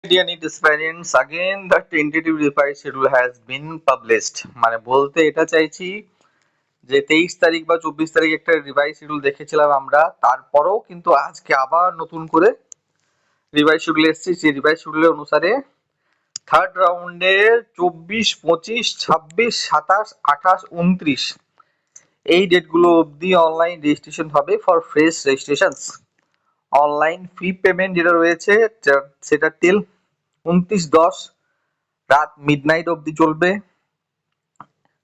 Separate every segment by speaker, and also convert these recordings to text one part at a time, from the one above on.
Speaker 1: Dear NEET aspirants, again the tentative revised schedule has been published. মানে বলতে এটা চাইছি যে 23 তারিখ বা 24 তারিখ একটা রিভাইজ শিডিউল দেখেছিলাম আমরা, তারপরেও কিন্তু আজকে আবার নতুন করে রিভাইজ শিডিউল এসেছে। সেই রিভাইজ শিডিউলের অনুসারে থার্ড রাউন্ডে 24, 25, 26, 27, 28, 29 এই ডেটগুলো অবধি অনলাইন রেজিস্ট্রেশন হবে for fresh registrations. Online fee payment যেটা রয়েছে সেটা টিল 29/10 রাত মিডনাইট অবধি চলবে।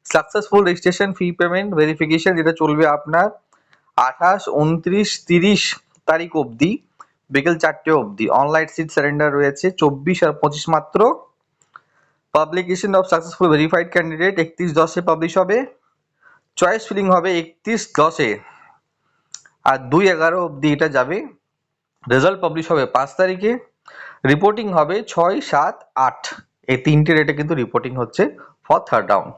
Speaker 1: Successful registration fee payment verification যেটা চলবে আপনার 28, 29, 30 তারিখ অবধি বিকেল 4টে অবধি। অনলাইন সিট সারেন্ডার রয়েছে 24 আর 25 মাত্র। Publication of successful verified candidate 31/10 publish হবে। চয়েস ফিলিং হবে 31/10 আর 2/11 অবধি এটা যাবে। রেজাল্ট পাবলিশ হবে 5 তারিখে। রিপোর্টিং হবে 6, 7, 8 এই তিনটে ডেটে কিন্তু রিপোর্টিং হচ্ছে ফর থার্ড রাউন্ড।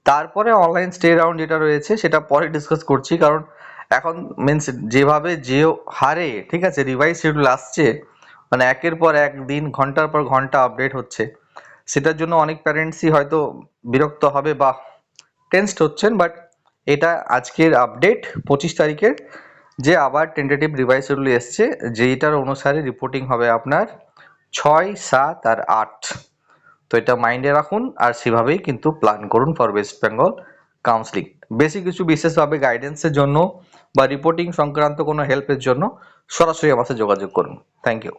Speaker 1: তারপরে অনলাইন স্টে রাউন্ড যেটা রয়েছে সেটা পরে ডিসকাস করছি, কারণ এখন মিনস যেভাবে যে হারে ঠিক আছে রিভাইজ শিডিউল আসছে, মানে একের পর এক দিন ঘন্টার পর ঘন্টা আপডেট হচ্ছে, সেটার জন্য অনেক প্যারেন্টসই হয়তো বিরক্ত হবে বা টেনসড হচ্ছেন। বাট এটা আজকের আপডেট 25 তারিখের, যে আবার টেন্টেটিভ রিভাইজ শিডিউল এসছে, যেইটার অনুসারে রিপোর্টিং হবে আপনার 6, 7 আর 8। তো এটা মাইন্ডে রাখুন আর সেভাবেই কিন্তু প্ল্যান করুন ফর ওয়েস্ট বেঙ্গল কাউন্সিলিং। বেশি কিছু বিশেষভাবে গাইডেন্সের জন্য বা রিপোর্টিং সংক্রান্ত কোনো হেল্পের জন্য সরাসরি আমার সাথে যোগাযোগ করুন। Thank you.